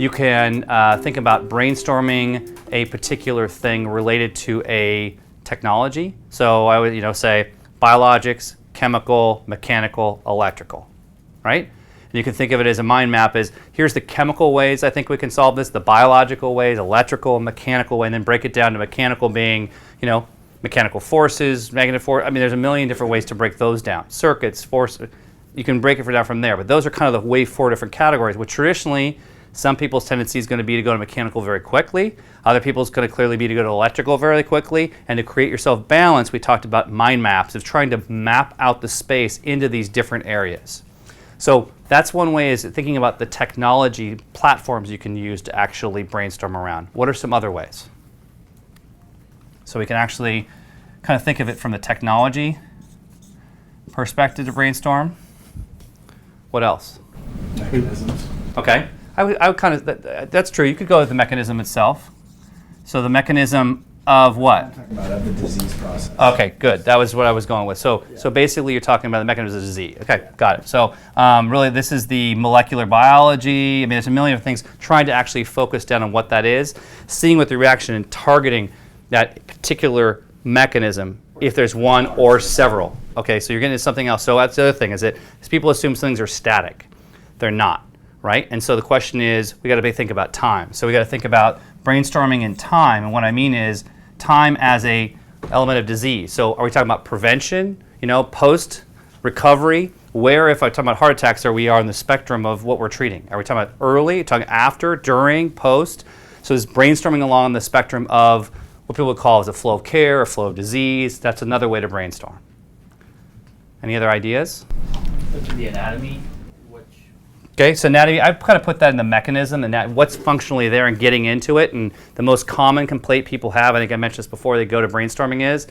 You can think about brainstorming a particular thing related to a technology. So I would say biologics, chemical, mechanical, electrical, right? And you can think of it as a mind map as here's the chemical ways I think we can solve this, the biological ways, electrical, mechanical way, and then break it down to mechanical being, mechanical forces, magnetic force. I mean, there's a million different ways to break those down. Circuits, force, you can break it down from there. But those are kind of the way 4 different categories, which traditionally, some people's tendency is going to be to go to mechanical very quickly. Other people's going to clearly be to go to electrical very quickly. And to create yourself balance, we talked about mind maps, of trying to map out the space into these different areas. So that's one way, is thinking about the technology platforms you can use to actually brainstorm around. What are some other ways? So we can actually kind of think of it from the technology perspective to brainstorm. What else? Mechanisms. Okay. I would kind of, that's true. You could go with the mechanism itself. So the mechanism of what? I'm talking about the disease process. Okay, good. That was what I was going with. So basically you're talking about the mechanism of disease. Okay, got it. So really this is the molecular biology. I mean, there's a million of things, trying to actually focus down on what that is, seeing what the reaction and targeting that particular mechanism, if there's one or several. Okay, so you're getting into something else. So that's the other thing, is people assume things are static. They're not, right? And so the question is, we got to think about time. So we got to think about brainstorming in time, and what I mean is time as a element of disease. So are we talking about prevention, post recovery? Where, if I'm talking about heart attacks, are we on the spectrum of what we're treating? Are we talking about early, talking after, during, post? So is brainstorming along the spectrum of what people would call as a flow of care, a flow of disease. That's another way to brainstorm. Any other ideas? The anatomy. Okay, so anatomy, I've kind of put that in the mechanism and what's functionally there and getting into it. And the most common complaint people have, I think I mentioned this before, they go to brainstorming, is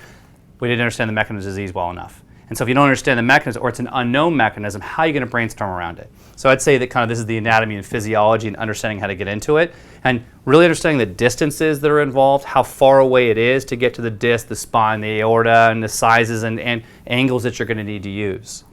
we didn't understand the mechanism of disease well enough. And so if you don't understand the mechanism, or it's an unknown mechanism, how are you going to brainstorm around it? So I'd say that kind of this is the anatomy and physiology and understanding how to get into it. And really understanding the distances that are involved, how far away it is to get to the disc, the spine, the aorta, and the sizes and angles that you're going to need to use.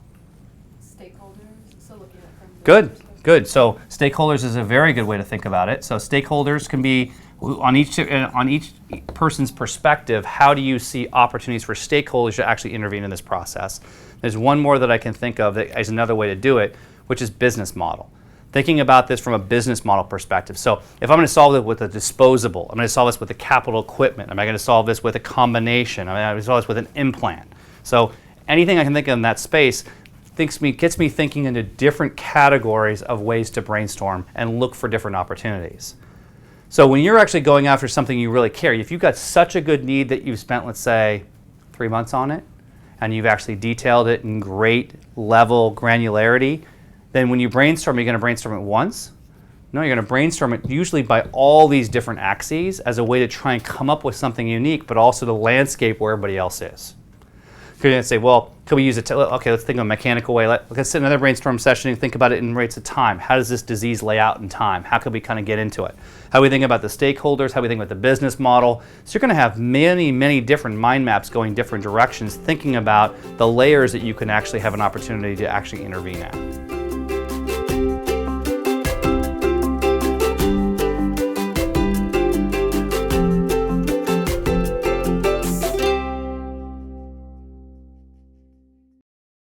Stakeholders, so looking at from Good. So stakeholders is a very good way to think about it. So stakeholders can be on each person's perspective. How do you see opportunities for stakeholders to actually intervene in this process? There's one more that I can think of that is another way to do it, which is business model. Thinking about this from a business model perspective. So if I'm going to solve it with a disposable, I'm going to solve this with a capital equipment. Am I going to solve this with a combination? Am I going to solve this with an implant? So anything I can think of in that space gets me thinking into different categories of ways to brainstorm and look for different opportunities. So when you're actually going after something you really care, if you've got such a good need that you've spent, let's say, 3 months on it, and you've actually detailed it in great level granularity, then when you brainstorm, you're going to brainstorm it once? No, you're going to brainstorm it usually by all these different axes as a way to try and come up with something unique, but also the landscape where everybody else is. You're going to say, well, could we use it? Okay, let's think of a mechanical way. Let's sit in another brainstorm session and think about it in rates of time. How does this disease lay out in time? How could we kind of get into it? How do we think about the stakeholders? How do we think about the business model? So you're going to have many, many different mind maps going different directions, thinking about the layers that you can actually have an opportunity to actually intervene at.